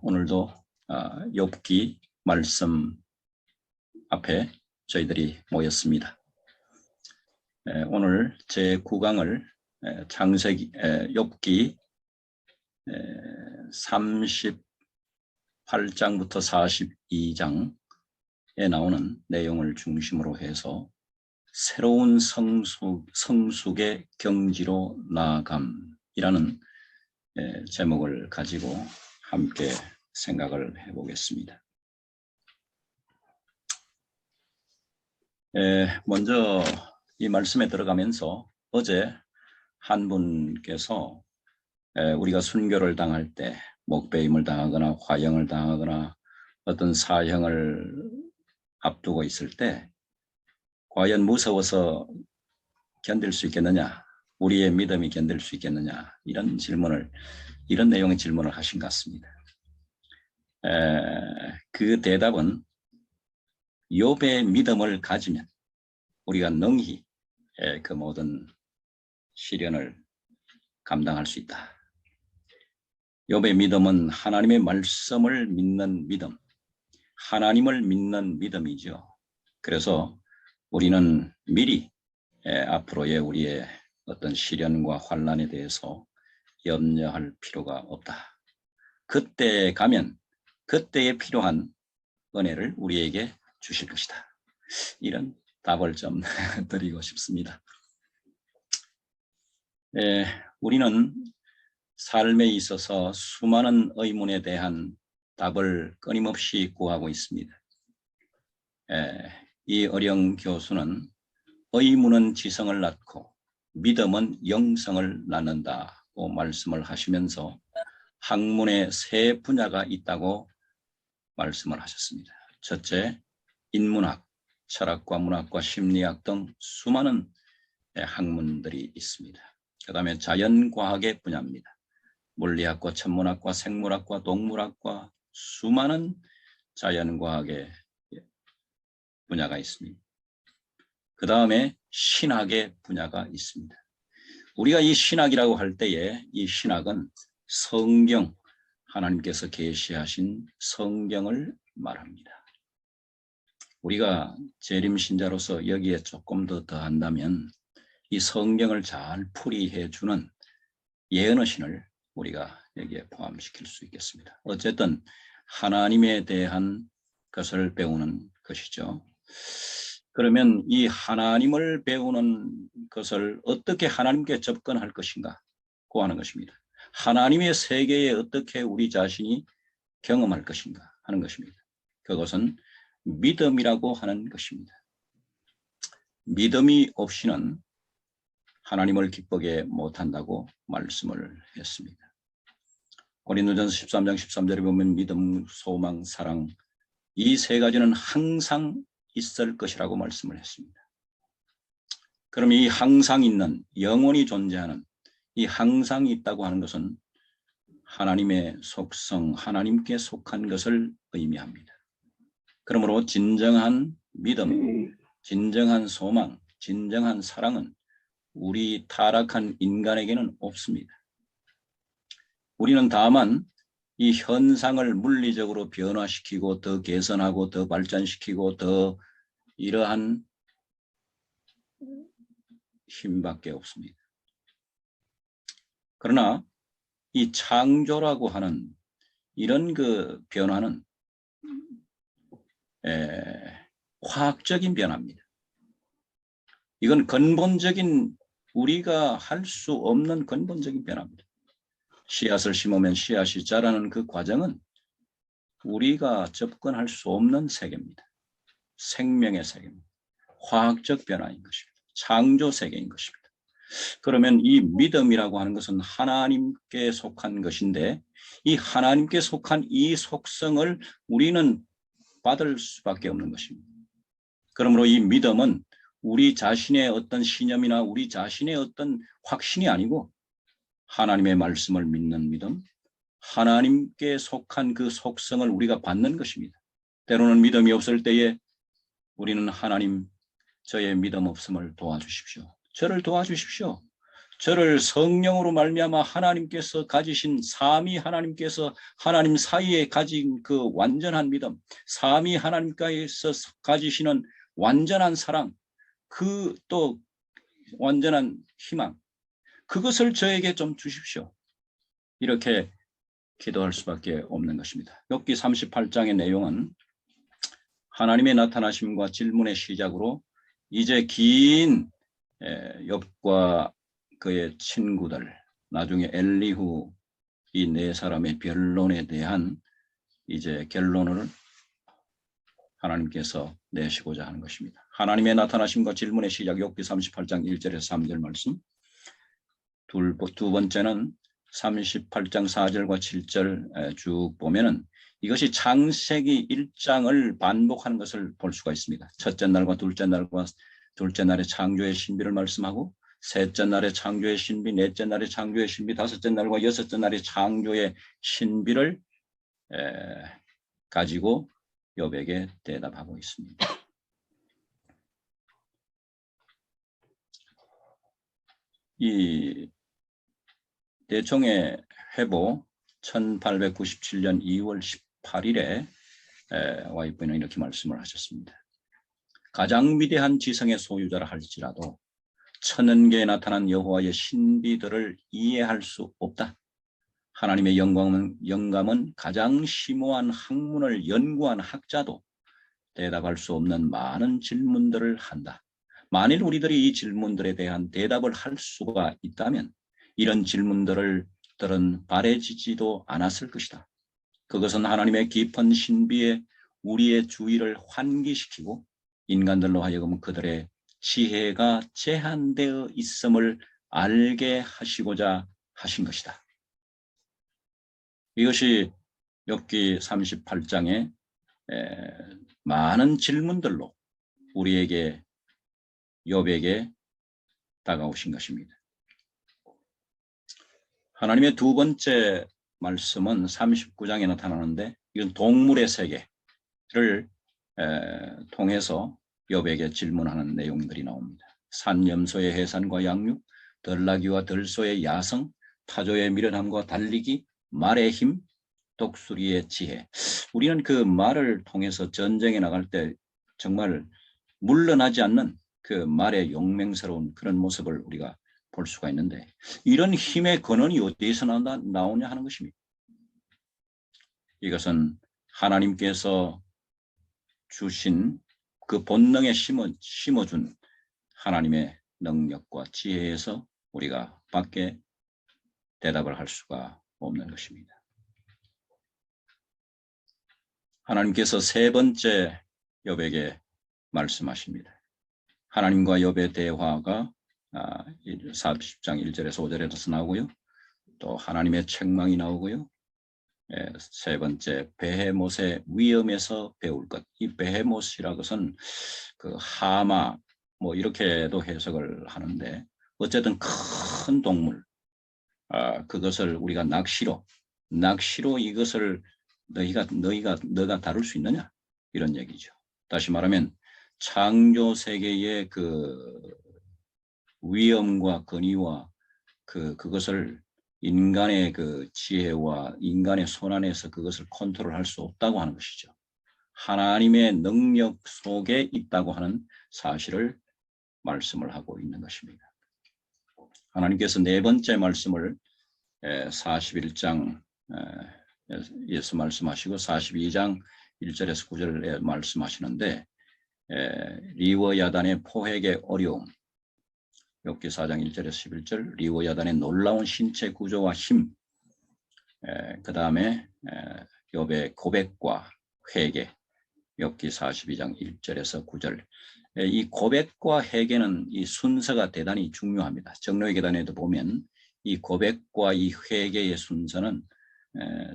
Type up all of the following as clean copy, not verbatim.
오늘도 욥기 말씀 앞에 저희들이 모였습니다. 오늘 제 9강을 창세기 욥기 38장부터 42장에 나오는 내용을 중심으로 해서 새로운 성숙의 경지로 나아감이라는 제목을 가지고 함께 생각을 해보겠습니다. 먼저 이 말씀에 들어가면서 어제 한 분께서 우리가 순교를 당할 때 목배임을 당하거나 화형을 당하거나 어떤 사형을 앞두고 있을 때 과연 무서워서 견딜 수 있겠느냐, 우리의 믿음이 견딜 수 있겠느냐, 이런 내용의 질문을 하신 것 같습니다. 그 대답은 욥의 믿음을 가지면 우리가 능히 그 모든 시련을 감당할 수 있다. 욥의 믿음은 하나님의 말씀을 믿는 믿음, 하나님을 믿는 믿음이죠. 그래서 우리는 미리 앞으로의 우리의 어떤 시련과 환난에 대해서 염려할 필요가 없다. 그때에 가면 그때에 필요한 은혜를 우리에게 주실 것이다. 이런 답을 좀 드리고 싶습니다. 우리는 삶에 있어서 수많은 의문에 대한 답을 끊임없이 구하고 있습니다. 이 어령 교수는 의문은 지성을 낳고 믿음은 영성을 낳는다고 말씀을 하시면서 학문의 세 분야가 있다고 말씀을 하셨습니다. 첫째, 인문학, 철학과 문학과 심리학 등 수많은 학문들이 있습니다. 그 다음에 자연과학의 분야입니다. 물리학과 천문학과 생물학과 동물학과 수많은 자연과학의 분야가 있습니다. 그 다음에 신학의 분야가 있습니다. 우리가 이 신학이라고 할 때에 이 신학은 성경, 하나님께서 계시하신 성경을 말합니다. 우리가 재림신자로서 여기에 조금 더 더한다면 이 성경을 잘 풀이해 주는 예언의신을 우리가 여기에 포함시킬 수 있겠습니다. 어쨌든 하나님에 대한 것을 배우는 것이죠. 그러면 이 하나님을 배우는 것을 어떻게 하나님께 접근할 것인가 하는 것입니다. 하나님의 세계에 어떻게 우리 자신이 경험할 것인가 하는 것입니다. 그것은 믿음이라고 하는 것입니다. 믿음이 없이는 하나님을 기쁘게 못한다고 말씀을 했습니다. 고린도전서 13장 13절에 보면 믿음, 소망, 사랑 이 세 가지는 항상 있을 것이라고 말씀을 했습니다. 그럼 이 항상 있는, 영원히 존재하는 이 항상 있다고 하는 것은 하나님의 속성, 하나님께 속한 것을 의미합니다. 그러므로 진정한 믿음, 진정한 소망, 진정한 사랑은 우리 타락한 인간에게는 없습니다. 우리는 다만 이 현상을 물리적으로 변화시키고 더 개선하고 더 발전시키고 더 이러한 힘밖에 없습니다. 그러나 이 창조라고 하는 이런 그 변화는 화학적인 변화입니다. 이건 근본적인 우리가 할 수 없는 근본적인 변화입니다. 씨앗을 심으면 씨앗이 자라는 그 과정은 우리가 접근할 수 없는 세계입니다. 생명의 세계입니다. 화학적 변화인 것입니다. 창조 세계인 것입니다. 그러면 이 믿음이라고 하는 것은 하나님께 속한 것인데 이 하나님께 속한 이 속성을 우리는 받을 수밖에 없는 것입니다. 그러므로 이 믿음은 우리 자신의 어떤 신념이나 우리 자신의 어떤 확신이 아니고 하나님의 말씀을 믿는 믿음, 하나님께 속한 그 속성을 우리가 받는 것입니다. 때로는 믿음이 없을 때에 우리는 하나님, 저의 믿음 없음을 도와주십시오. 저를 도와주십시오. 저를 성령으로 말미암아 하나님께서 가지신 삼위 하나님께서 하나님 사이에 가진 그 완전한 믿음, 삼위 하나님께서 가지시는 완전한 사랑, 그 또 완전한 희망, 그것을 저에게 좀 주십시오. 이렇게 기도할 수밖에 없는 것입니다. 욥기 38장의 내용은 하나님의 나타나심과 질문의 시작으로 이제 긴 욥과 그의 친구들, 나중에 엘리후 이 네 사람의 변론에 대한 이제 결론을 하나님께서 내시고자 하는 것입니다. 하나님의 나타나심과 질문의 시작, 욥기 38장 1절에서 3절 말씀. 두 번째는 38장 4절과 7절 쭉 보면은 이것이 창세기 1장을 반복하는 것을 볼 수가 있습니다. 첫째 날과 둘째 날의 창조의 신비를 말씀하고, 셋째 날의 창조의 신비, 넷째 날의 창조의 신비, 다섯째 날과 여섯째 날의 창조의 신비를 가지고 욥에게 대답하고 있습니다. 이 대총의 회보 1897년 2월 18일에 와이프는 이렇게 말씀을 하셨습니다. 가장 위대한 지성의 소유자라 할지라도 천연계에 나타난 여호와의 신비들을 이해할 수 없다. 하나님의 영감은 가장 심오한 학문을 연구한 학자도 대답할 수 없는 많은 질문들을 한다. 만일 우리들이 이 질문들에 대한 대답을 할 수가 있다면 이런 질문들은 바래지지도 않았을 것이다. 그것은 하나님의 깊은 신비에 우리의 주의를 환기시키고 인간들로 하여금 그들의 지혜가 제한되어 있음을 알게 하시고자 하신 것이다. 이것이 욥기 38장의 많은 질문들로 우리에게 욥에게 다가오신 것입니다. 하나님의 두 번째 말씀은 39장에 나타나는데 이건 동물의 세계를 통해서 욥에게 질문하는 내용들이 나옵니다. 산염소의 해산과 양육, 들나귀와 들소의 야성, 타조의 미련함과 달리기, 말의 힘, 독수리의 지혜. 우리는 그 말을 통해서 전쟁에 나갈 때 정말 물러나지 않는 그 말의 용맹스러운 그런 모습을 우리가 볼 수가 있는데, 이런 힘의 근원이 어디에서 나오냐 하는 것입니다. 이것은 하나님께서 주신 그 본능에 심어준 하나님의 능력과 지혜에서 우리가 밖에 대답을 할 수가 없는 것입니다. 하나님께서 세 번째 욥에게 말씀하십니다. 하나님과 욥의 대화가 40장 1절에서 5절에서 나오고요. 또 하나님의 책망이 나오고요. 세 번째, 베헤못의 위험에서 배울 것. 이 베헤못이라는 것은 그 하마 뭐 이렇게도 해석을 하는데, 어쨌든 큰 동물, 그것을 우리가 낚시로 이것을 너가 다룰 수 있느냐, 이런 얘기죠. 다시 말하면 창조 세계의 그 위험과 권위와 그것을 인간의 그 지혜와 인간의 손 안에서 그것을 컨트롤할 수 없다고 하는 것이죠. 하나님의 능력 속에 있다고 하는 사실을 말씀을 하고 있는 것입니다. 하나님께서 네 번째 말씀을 41장 에서 말씀하시고 42장 1절에서 9절에 말씀하시는데, 리워야단의 포획의 어려움, 욥기 4장 1절에서 11절, 리워야단의 놀라운 신체 구조와 힘, 그 다음에 욥의 고백과 회개, 욥기 42장 1절에서 9절. 이 고백과 회개는 이 순서가 대단히 중요합니다. 정로의 계단에도 보면 이 고백과 이 회개의 순서는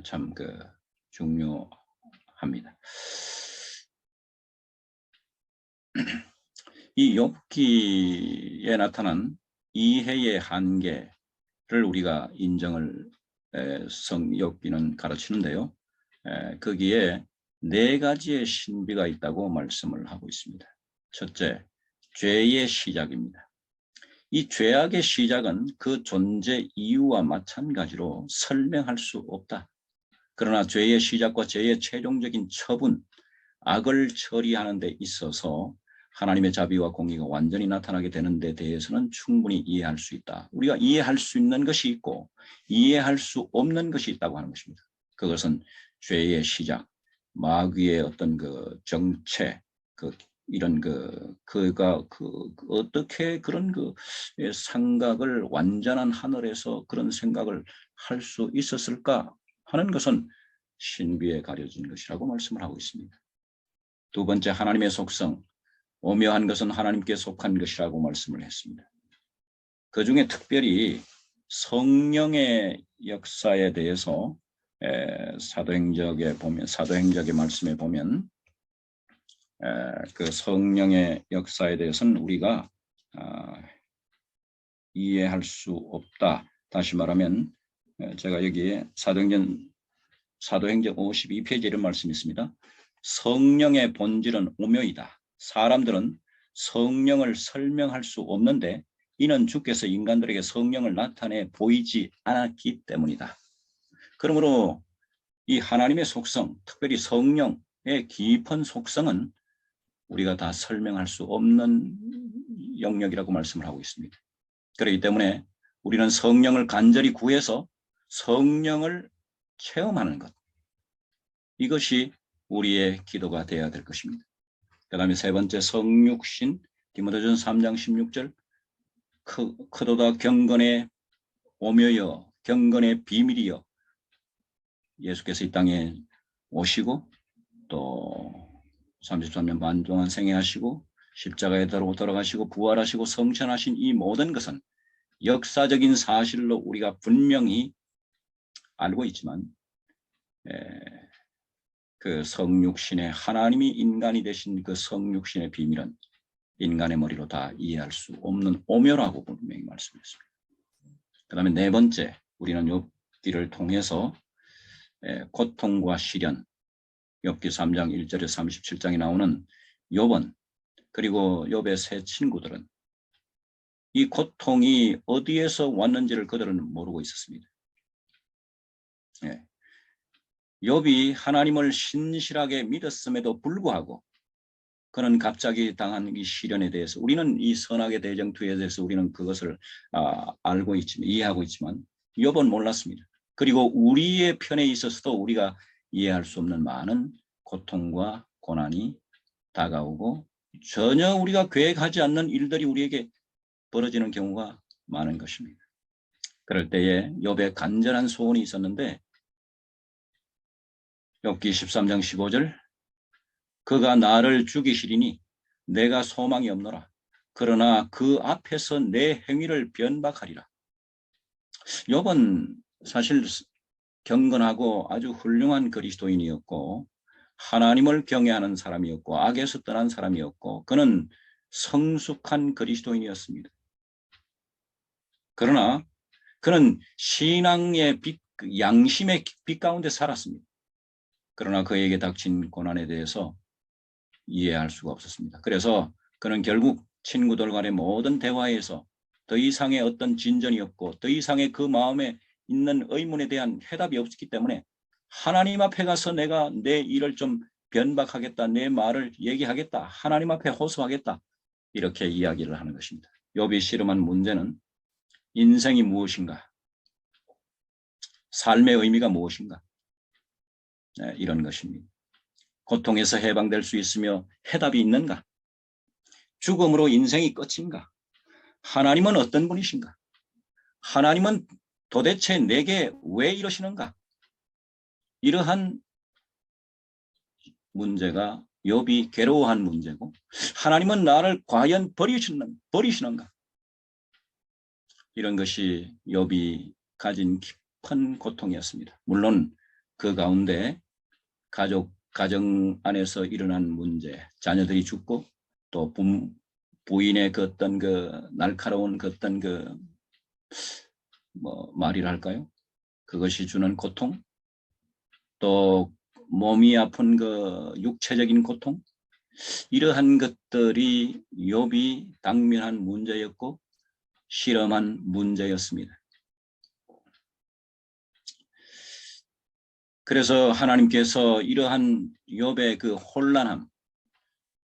참 중요합니다. 이 욥기에 나타난 이해의 한계를 우리가 인정을 욥기는 가르치는데요. 거기에 네 가지의 신비가 있다고 말씀을 하고 있습니다. 첫째, 죄의 시작입니다. 이 죄악의 시작은 그 존재 이유와 마찬가지로 설명할 수 없다. 그러나 죄의 시작과 죄의 최종적인 처분, 악을 처리하는 데 있어서 하나님의 자비와 공의가 완전히 나타나게 되는 데 대해서는 충분히 이해할 수 있다. 우리가 이해할 수 있는 것이 있고 이해할 수 없는 것이 있다고 하는 것입니다. 그것은 죄의 시작, 마귀의 어떤 그 정체, 이런 그가 어떻게 그런 생각을 완전한 하늘에서 그런 생각을 할 수 있었을까 하는 것은 신비에 가려진 것이라고 말씀을 하고 있습니다. 두 번째, 하나님의 속성, 오묘한 것은 하나님께 속한 것이라고 말씀을 했습니다. 그 중에 특별히 성령의 역사에 대해서 사도행적의 말씀에 보면 그 성령의 역사에 대해서는 우리가 이해할 수 없다. 다시 말하면 제가 여기에 사도행전 52페이지에 이런 말씀이 있습니다. 성령의 본질은 오묘이다. 사람들은 성령을 설명할 수 없는데 이는 주께서 인간들에게 성령을 나타내 보이지 않았기 때문이다. 그러므로 이 하나님의 속성, 특별히 성령의 깊은 속성은 우리가 다 설명할 수 없는 영역이라고 말씀을 하고 있습니다. 그렇기 때문에 우리는 성령을 간절히 구해서 성령을 체험하는 것, 이것이 우리의 기도가 되어야 될 것입니다. 그 다음에 세 번째, 성육신, 디모데전서 3장 16절, 크도다 경건의 오묘여, 경건의 비밀이여, 예수께서 이 땅에 오시고 또 33년 반 동안 생애하시고 십자가에 돌아가시고 부활하시고 성천하신 이 모든 것은 역사적인 사실로 우리가 분명히 알고 있지만 그 성육신의 하나님이 인간이 되신 그 성육신의 비밀은 인간의 머리로 다 이해할 수 없는 오묘라고 분명히 말씀했습니다. 그 다음에 네 번째, 우리는 욥기를 통해서 고통과 시련, 욥기 3장 1절에서 37장에 나오는 욥은 그리고 욥의 세 친구들은 이 고통이 어디에서 왔는지를 그들은 모르고 있었습니다. 욥이 하나님을 신실하게 믿었음에도 불구하고 그는 갑자기 당한 이 시련에 대해서 우리는 이 선악의 대정투에 대해서 우리는 그것을 알고 있지만 이해하고 있지만 욥은 몰랐습니다. 그리고 우리의 편에 있어서도 우리가 이해할 수 없는 많은 고통과 고난이 다가오고 전혀 우리가 계획하지 않는 일들이 우리에게 벌어지는 경우가 많은 것입니다. 그럴 때에 욥의 간절한 소원이 있었는데 욥기 13장 15절, 그가 나를 죽이시리니 내가 소망이 없노라. 그러나 그 앞에서 내 행위를 변박하리라. 욥은 사실 경건하고 아주 훌륭한 그리스도인이었고 하나님을 경외하는 사람이었고 악에서 떠난 사람이었고 그는 성숙한 그리스도인이었습니다. 그러나 그는 신앙의 빛, 양심의 빛 가운데 살았습니다. 그러나 그에게 닥친 고난에 대해서 이해할 수가 없었습니다. 그래서 그는 결국 친구들 간의 모든 대화에서 더 이상의 어떤 진전이 없고 더 이상의 그 마음에 있는 의문에 대한 해답이 없었기 때문에 하나님 앞에 가서 내가 내 일을 좀 변박하겠다, 내 말을 얘기하겠다, 하나님 앞에 호소하겠다, 이렇게 이야기를 하는 것입니다. 욥이 씨름한 문제는 인생이 무엇인가, 삶의 의미가 무엇인가, 이런 것입니다. 고통에서 해방될 수 있으며 해답이 있는가, 죽음으로 인생이 끝인가, 하나님은 어떤 분이신가, 하나님은 도대체 내게 왜 이러시는가, 이러한 문제가 욥이 괴로워한 문제고 하나님은 나를 과연 버리시는가, 이런 것이 욥이 가진 깊은 고통이었습니다. 물론 그 가운데 가정 안에서 일어난 문제, 자녀들이 죽고 또 부인의 그 어떤 그 날카로운 그 어떤 그 말이랄까요? 그것이 주는 고통, 또 몸이 아픈 그 육체적인 고통, 이러한 것들이 욥이 당면한 문제였고 실험한 문제였습니다. 그래서 하나님께서 이러한 욥의 그 혼란함,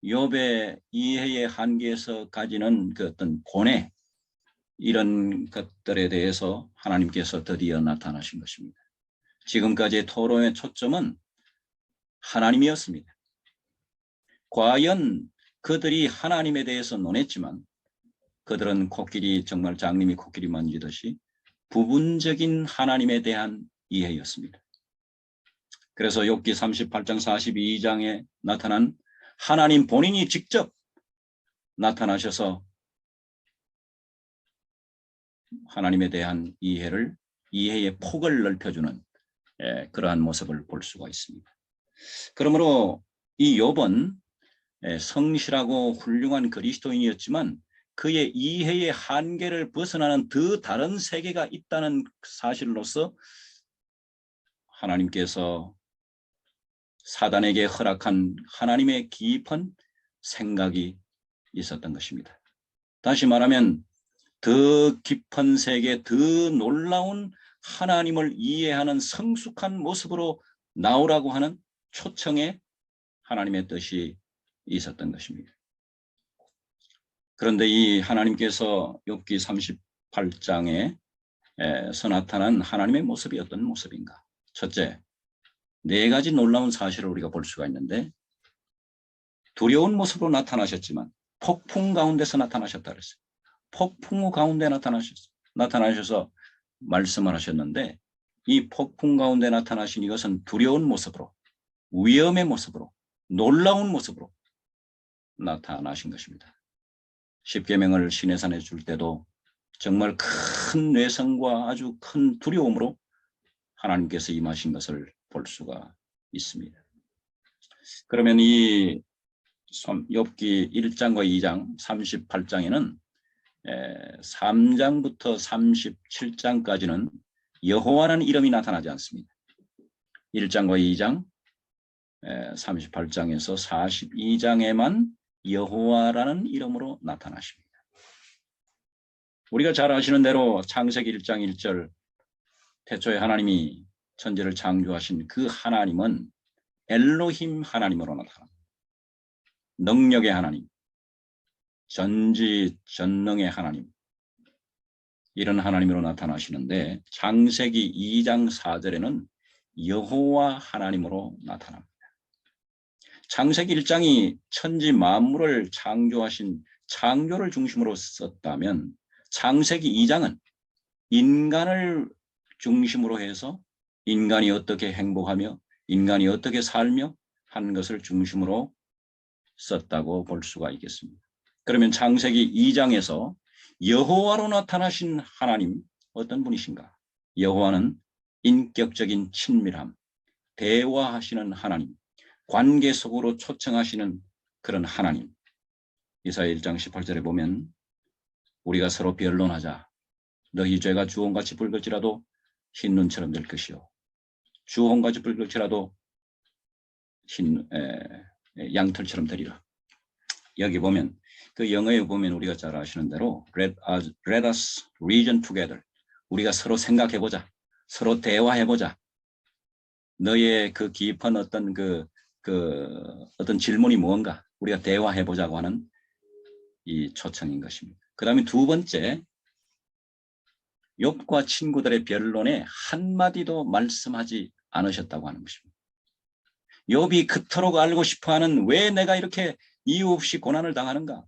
욥의 이해의 한계에서 가지는 그 어떤 고뇌, 이런 것들에 대해서 하나님께서 드디어 나타나신 것입니다. 지금까지의 토론의 초점은 하나님이었습니다. 과연 그들이 하나님에 대해서 논했지만 그들은 코끼리, 정말 장님이 코끼리 만지듯이 부분적인 하나님에 대한 이해였습니다. 그래서 욥기 38장 42장에 나타난 하나님 본인이 직접 나타나셔서 하나님에 대한 이해의 폭을 넓혀주는 그러한 모습을 볼 수가 있습니다. 그러므로 이 욥은 성실하고 훌륭한 그리스도인이었지만 그의 이해의 한계를 벗어나는 더 다른 세계가 있다는 사실로서 하나님께서 사단에게 허락한 하나님의 깊은 생각이 있었던 것입니다. 다시 말하면 더 깊은 세계, 더 놀라운 하나님을 이해하는 성숙한 모습으로 나오라고 하는 초청에 하나님의 뜻이 있었던 것입니다. 그런데 이 하나님께서 욥기 38장에서 나타난 하나님의 모습이 어떤 모습인가? 첫째, 네 가지 놀라운 사실을 우리가 볼 수가 있는데, 두려운 모습으로 나타나셨지만 폭풍 가운데서 나타나셨다 그랬어요. 폭풍 가운데 나타나셔서 말씀을 하셨는데, 이 폭풍 가운데 나타나신 이것은 두려운 모습으로, 위험의 모습으로, 놀라운 모습으로 나타나신 것입니다. 십계명을 시내산에 줄 때도 정말 큰 뇌성과 아주 큰 두려움으로 하나님께서 임하신 것을 볼 수가 있습니다. 그러면 이 욥기 1장과 2장 38장에는 3장부터 37장까지는 여호와라는 이름이 나타나지 않습니다. 1장과 2장 38장에서 42장에만 여호와라는 이름으로 나타나십니다. 우리가 잘 아시는 대로 창세기 1장 1절 태초에 하나님이 천지를 창조하신 그 하나님은 엘로힘 하나님으로 나타납니다. 능력의 하나님, 전지전능의 하나님, 이런 하나님으로 나타나시는데 창세기 2장 4절에는 여호와 하나님으로 나타납니다. 창세기 1장이 천지 만물을 창조하신 창조를 중심으로 썼다면 창세기 2장은 인간을 중심으로 해서 인간이 어떻게 행복하며 인간이 어떻게 살며 하는 것을 중심으로 썼다고 볼 수가 있겠습니다. 그러면 창세기 2장에서 여호와로 나타나신 하나님 어떤 분이신가? 여호와는 인격적인 친밀함, 대화하시는 하나님, 관계 속으로 초청하시는 그런 하나님. 이사야 1장 18절에 보면 우리가 서로 변론하자. 너희 죄가 주홍같이 붉을지라도 흰 눈처럼 될 것이요 주홍같이 붉을지라도 흰 양털처럼 되리라. 여기 보면 그 영어에 보면 우리가 잘 아시는 대로 let us reason together. 우리가 서로 생각해보자. 서로 대화해보자. 너의 그 깊은 어떤 어떤 질문이 무언가 우리가 대화해보자고 하는 이 초청인 것입니다. 그 다음에 두 번째, 욥과 친구들의 변론에 한마디도 말씀하지 않으셨다고 하는 것입니다. 욥이 그토록 알고 싶어하는 왜 내가 이렇게 이유 없이 고난을 당하는가?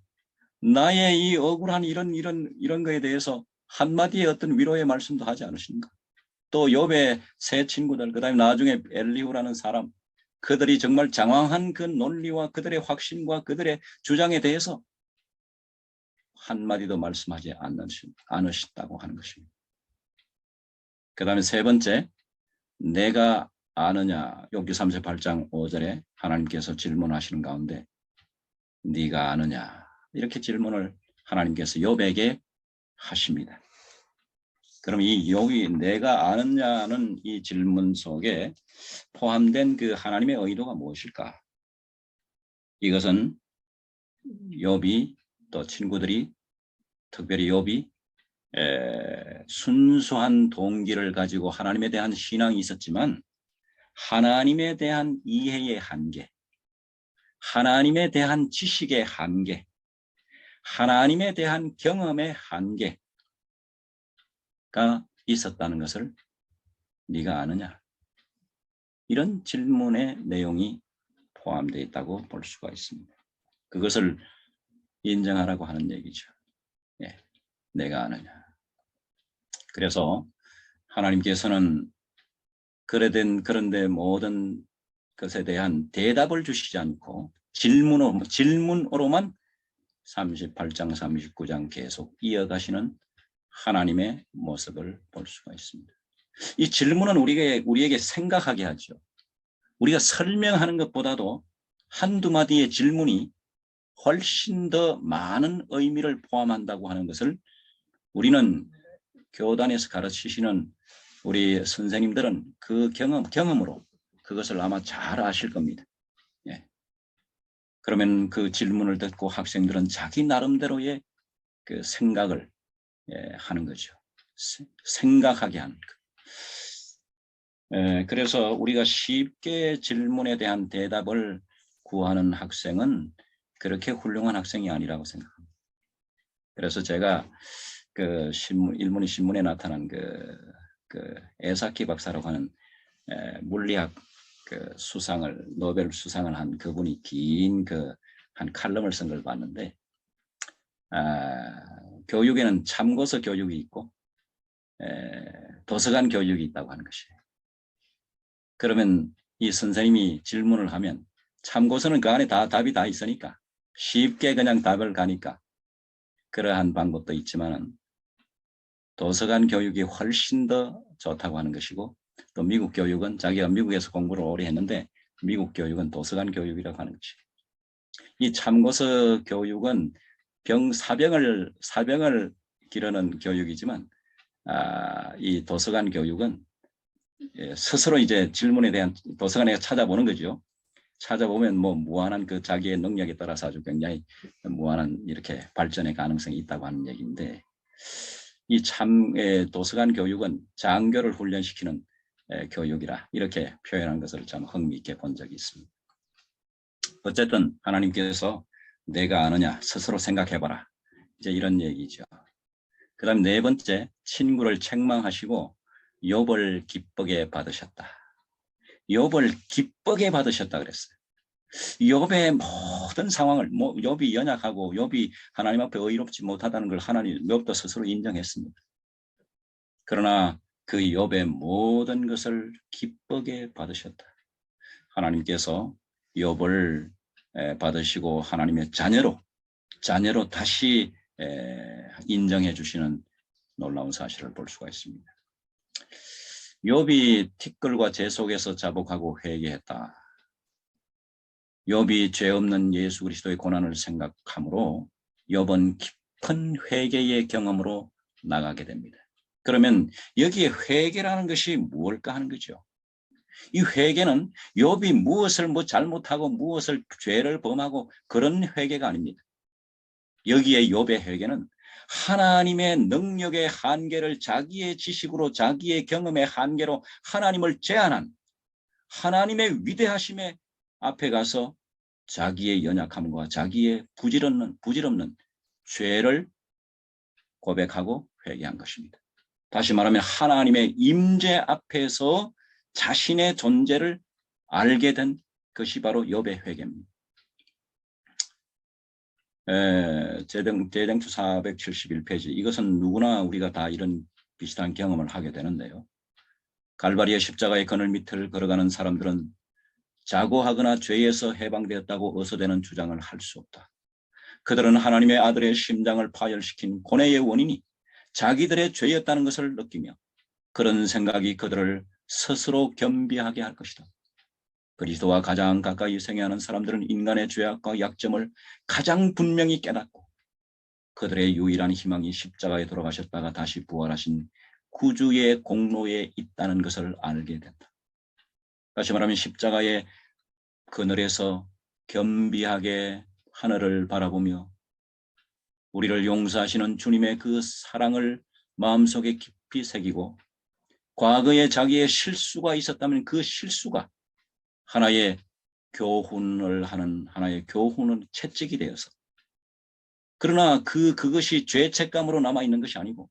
나의 이 억울한 이런 거에 대해서 한마디의 어떤 위로의 말씀도 하지 않으신가? 또 욥의 세 친구들, 그 다음에 나중에 엘리후라는 사람, 그들이 정말 장황한 그 논리와 그들의 확신과 그들의 주장에 대해서 한마디도 말씀하지 않으셨다고 하는 것입니다. 그 다음에 세 번째, 내가 아느냐? 욥기 38장 5절에 하나님께서 질문하시는 가운데 네가 아느냐? 이렇게 질문을 하나님께서 욥에게 하십니다. 그럼 이 욥이 내가 아느냐는 이 질문 속에 포함된 그 하나님의 의도가 무엇일까? 이것은 욥이 또 친구들이 특별히 욥이 순수한 동기를 가지고 하나님에 대한 신앙이 있었지만 하나님에 대한 이해의 한계, 하나님에 대한 지식의 한계, 하나님에 대한 경험의 한계가 있었다는 것을 네가 아느냐? 이런 질문의 내용이 포함되어 있다고 볼 수가 있습니다. 그것을 인정하라고 하는 얘기죠. 예, 내가 아느냐. 그래서 하나님께서는 그런데 모든 것에 대한 대답을 주시지 않고 질문으로만 38장, 39장 계속 이어가시는 하나님의 모습을 볼 수가 있습니다. 이 질문은 우리에게 생각하게 하죠. 우리가 설명하는 것보다도 한두 마디의 질문이 훨씬 더 많은 의미를 포함한다고 하는 것을 우리는 교단에서 가르치시는 우리 선생님들은 그 경험으로 그것을 아마 잘 아실 겁니다. 예. 그러면 그 질문을 듣고 학생들은 자기 나름대로의 그 생각을 하는 거죠. 생각하게 하는 것. 그래서 우리가 쉽게 질문에 대한 대답을 구하는 학생은 그렇게 훌륭한 학생이 아니라고 생각합니다. 그래서 제가 그 일본의 신문에 나타난 그 에사키 박사라고 하는 물리학 노벨 수상을 한 그분이 긴 한 칼럼을 쓴 걸 봤는데, 교육에는 참고서 교육이 있고 도서관 교육이 있다고 하는 것이에요. 그러면 이 선생님이 질문을 하면 참고서는 그 안에 답이 다 있으니까 쉽게 그냥 답을 가니까 그러한 방법도 있지만은 도서관 교육이 훨씬 더 좋다고 하는 것이고, 또 미국 교육은 자기가 미국에서 공부를 오래 했는데 미국 교육은 도서관 교육이라고 하는 것이에요. 이 참고서 교육은 사병을 기르는 교육이지만 이 도서관 교육은 스스로 이제 질문에 대한 도서관에 찾아보는 거죠. 찾아보면 뭐 무한한 그 자기의 능력에 따라서 아주 굉장히 무한한 이렇게 발전의 가능성이 있다고 하는 얘기인데, 이 도서관 교육은 장교를 훈련시키는 교육이라 이렇게 표현한 것을 참 흥미있게 본 적이 있습니다. 어쨌든 하나님께서 내가 아느냐 스스로 생각해봐라, 이제 이런 얘기죠. 그 다음 네 번째, 친구를 책망하시고 욥을 기쁘게 받으셨다. 욥을 기쁘게 받으셨다 그랬어요. 욥의 모든 상황을, 욥이 연약하고 욥이 하나님 앞에 의롭지 못하다는 걸 욥도 스스로 인정했습니다. 그러나 그 욥의 모든 것을 기쁘게 받으셨다. 하나님께서 욥을 받으시고 하나님의 자녀로 다시 인정해 주시는 놀라운 사실을 볼 수가 있습니다. 욥이 티끌과 재 속에서 자복하고 회개했다. 욥이 죄 없는 예수 그리스도의 고난을 생각함으로 욥은 깊은 회개의 경험으로 나가게 됩니다. 그러면 여기에 회개라는 것이 무엇일까 하는 거죠. 이 회개는 욥이 무엇을 잘못하고 무엇을 죄를 범하고 그런 회개가 아닙니다. 여기에 욥의 회개는 하나님의 능력의 한계를 자기의 지식으로 자기의 경험의 한계로 하나님을 제한한 하나님의 위대하심에 앞에 가서 자기의 연약함과 자기의 부질없는 죄를 고백하고 회개한 것입니다. 다시 말하면 하나님의 임재 앞에서 자신의 존재를 알게 된 것이 바로 욥의 회개입니다. 대댕투 471페이지, 이것은 누구나 우리가 다 이런 비슷한 경험을 하게 되는데요. 갈바리의 십자가의 그늘 밑을 걸어가는 사람들은 자고하거나 죄에서 해방되었다고 어서되는 주장을 할 수 없다. 그들은 하나님의 아들의 심장을 파열시킨 고뇌의 원인이 자기들의 죄였다는 것을 느끼며 그런 생각이 그들을 스스로 겸비하게 할 것이다. 그리스도와 가장 가까이 생애하는 사람들은 인간의 죄악과 약점을 가장 분명히 깨닫고 그들의 유일한 희망이 십자가에 돌아가셨다가 다시 부활하신 구주의 공로에 있다는 것을 알게 된다. 다시 말하면 십자가의 그늘에서 겸비하게 하늘을 바라보며 우리를 용서하시는 주님의 그 사랑을 마음속에 깊이 새기고 과거에 자기의 실수가 있었다면 그 실수가 하나의 교훈을 하는 하나의 교훈은 채찍이 되어서 그러나 그것이 죄책감으로 남아있는 것이 아니고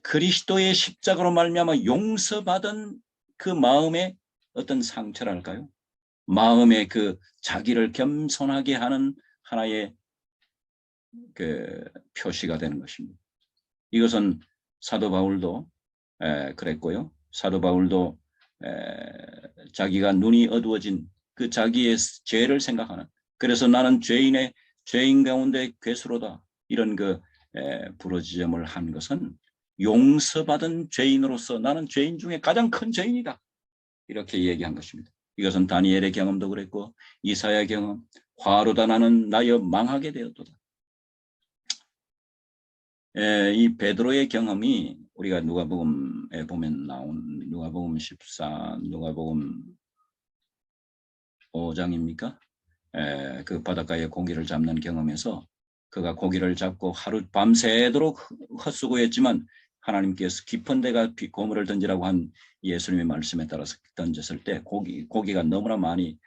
그리스도의 십자가로 말미암아 용서받은 그 마음의 어떤 상처랄까요? 마음의 그 자기를 겸손하게 하는 하나의 그 표시가 되는 것입니다. 이것은 사도 바울도 그랬고요. 사도 바울도 자기가 눈이 어두워진 그 자기의 죄를 생각하는 그래서 나는 죄인 가운데 괴수로다 이런 그 부르짖음을 한 것은 용서받은 죄인으로서 나는 죄인 중에 가장 큰 죄인이다 이렇게 얘기한 것입니다. 이것은 다니엘의 경험도 그랬고 이사야 경험 화로다 나는 나여 망하게 되었도다. 이 베드로의 경험이 우리가 누가복음에 보면 나온 누가복음 14, 누가복음 5장입니까? 그 바닷가에 고기를 잡는 경험에서 그가 고기를 잡고 하루 밤새도록 헛수고했지만 하나님께서 깊은 데가 고물을 던지라고 한 예수님의 말씀에 따라서 던졌을 때 고기가 너무나 많이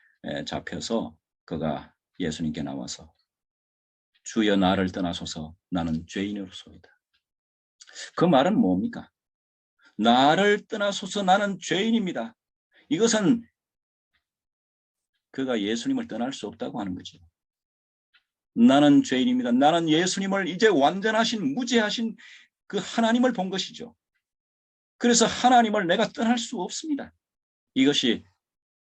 잡혀서 그가 예수님께 나와서 주여 나를 떠나소서 나는 죄인으로소이다. 그 말은 뭡니까? 나를 떠나소서 나는 죄인입니다. 이것은 그가 예수님을 떠날 수 없다고 하는 거죠. 나는 죄인입니다. 나는 예수님을 이제 완전하신 무죄하신 그 하나님을 본 것이죠. 그래서 하나님을 내가 떠날 수 없습니다. 이것이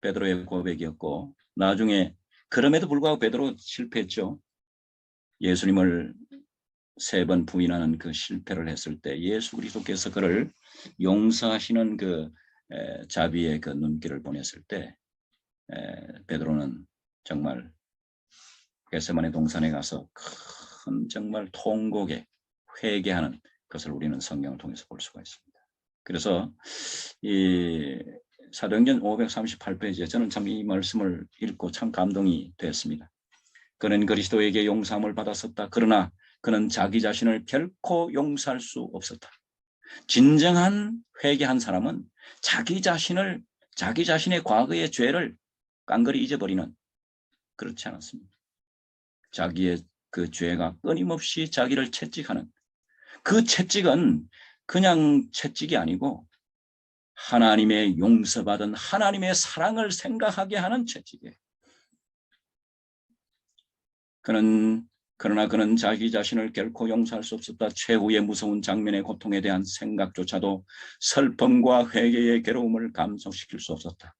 베드로의 고백이었고 나중에 그럼에도 불구하고 베드로 실패했죠. 예수님을 3번 부인하는 그 실패를 했을 때 예수 그리스도께서 그를 용서하시는 그 자비의 그 눈길을 보냈을 때 베드로는 정말 겟세마네 동산에 가서 큰 정말 통곡에 회개하는 것을 우리는 성경을 통해서 볼 수가 있습니다. 그래서 이 사도행전 538페이지에 저는 참 이 말씀을 읽고 참 감동이 됐습니다. 그는 그리스도에게 용서함을 받았었다. 그러나 그는 자기 자신을 결코 용서할 수 없었다. 진정한 회개한 사람은 자기 자신의 과거의 죄를 깡그리 잊어버리는 그렇지 않았습니다. 자기의 그 죄가 끊임없이 자기를 채찍하는 그 채찍은 그냥 채찍이 아니고 하나님의 용서받은 하나님의 사랑을 생각하게 하는 채찍이에요. 그러나 그는 자기 자신을 결코 용서할 수 없었다. 최후의 무서운 장면의 고통에 대한 생각조차도 슬픔과 회개의 괴로움을 감속시킬 수 없었다.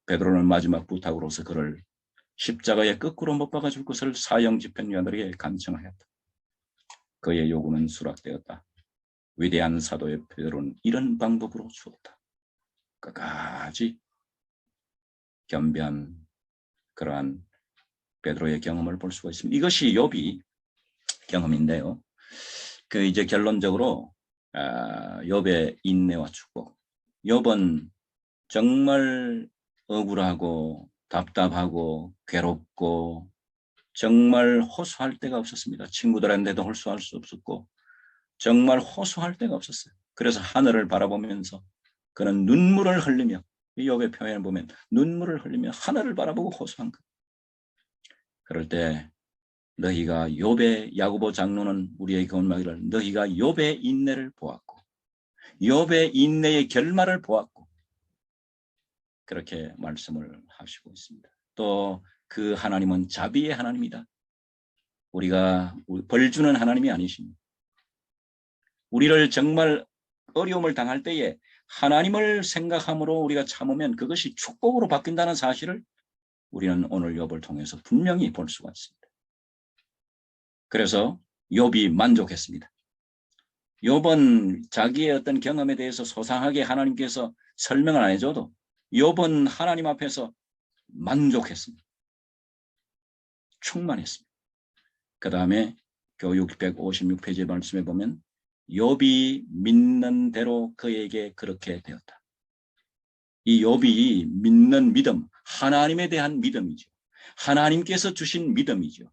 베드로는 마지막 부탁으로서 그를 십자가에 거꾸로 못 박아 줄 것을 사형 집행관들에게 간청하였다. 그의 요구는 수락되었다. 위대한 사도의 베드로는 이런 방법으로 죽었다. 끝까지 겸비한 그러한 베드로의 경험을 볼 수가 있습니다. 이것이 욥이 경험인데요. 그 이제 결론적으로 욥의 인내와 축복. 욥은 정말 억울하고 답답하고 괴롭고 정말 호소할 데가 없었습니다. 친구들한테도 호소할 수 없었고 정말 호소할 데가 없었어요. 그래서 하늘을 바라보면서 그는 눈물을 흘리며 이 욥의 표현을 보면 눈물을 흘리며 하늘을 바라보고 호소한 것. 그럴 때 너희가 욥의 야고보 장로는 우리에게 건마기를 너희가 욥의 인내를 보았고 욥의 인내의 결말을 보았고 그렇게 말씀을 하시고 있습니다. 또 그 하나님은 자비의 하나님이다. 우리가 벌 주는 하나님이 아니십니다. 우리를 정말 어려움을 당할 때에 하나님을 생각함으로 우리가 참으면 그것이 축복으로 바뀐다는 사실을 우리는 오늘 욥을 통해서 분명히 볼 수가 있습니다. 그래서 욥이 만족했습니다. 욥은 자기의 어떤 경험에 대해서 소상하게 하나님께서 설명을 안 해줘도 욥은 하나님 앞에서 만족했습니다. 충만했습니다. 그 다음에 교육 156페이지 말씀에 보면 욥이 믿는 대로 그에게 그렇게 되었다. 이 욥이 믿는 믿음, 하나님에 대한 믿음이죠. 하나님께서 주신 믿음이죠.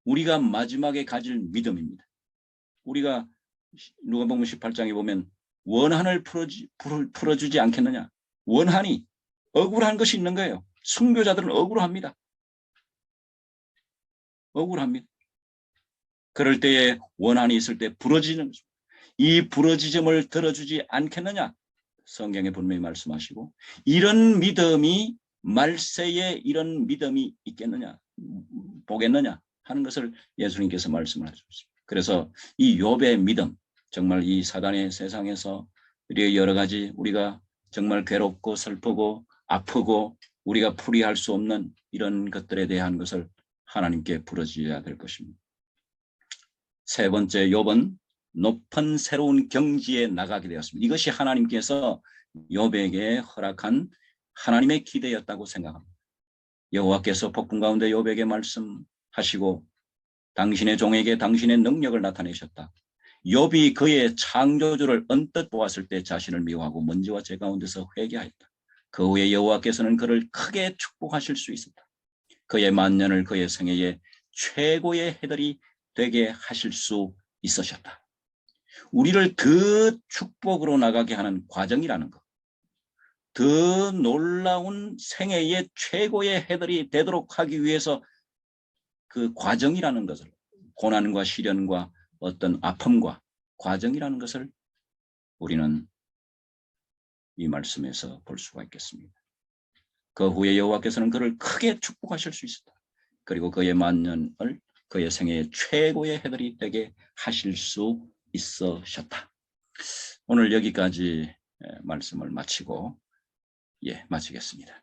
우리가 마지막에 가질 믿음입니다. 우리가 누가복음 18장에 보면 원한을 풀어주지 않겠느냐. 원한이 억울한 것이 있는 거예요. 순교자들은 억울합니다. 억울합니다. 그럴 때에 원한이 있을 때 부러지는 거죠. 이 부러지점을 들어주지 않겠느냐. 성경에 분명히 말씀하시고 이런 믿음이 말세에 이런 믿음이 있겠느냐 보겠느냐 하는 것을 예수님께서 말씀을 하셨습니다. 그래서 이 욥의 믿음 정말 이 사단의 세상에서 여러 가지 우리가 정말 괴롭고 슬프고 아프고 우리가 풀이할 수 없는 이런 것들에 대한 것을 하나님께 부르짖어야 될 것입니다. 세 번째, 욥은 높은 새로운 경지에 나가게 되었습니다. 이것이 하나님께서 욥에게 허락한 하나님의 기대였다고 생각합니다. 여호와께서 폭풍 가운데 욥에게 말씀하시고 당신의 종에게 당신의 능력을 나타내셨다. 욥이 그의 창조주를 언뜻 보았을 때 자신을 미워하고 먼지와 재 가운데서 회개하였다. 그 후에 여호와께서는 그를 크게 축복하실 수 있었다. 그의 만년을 그의 생애의 최고의 해들이 되게 하실 수 있으셨다. 우리를 더 축복으로 나가게 하는 과정이라는 것, 더 놀라운 생애의 최고의 해들이 되도록 하기 위해서 그 과정이라는 것을, 고난과 시련과 어떤 아픔과 과정이라는 것을 우리는 이 말씀에서 볼 수가 있겠습니다. 그 후에 여호와께서는 그를 크게 축복하실 수 있었다. 그리고 그의 만년을 그의 생애의 최고의 해들이 되게 하실 수 있으셨다. 오늘 여기까지 말씀을 마치겠습니다.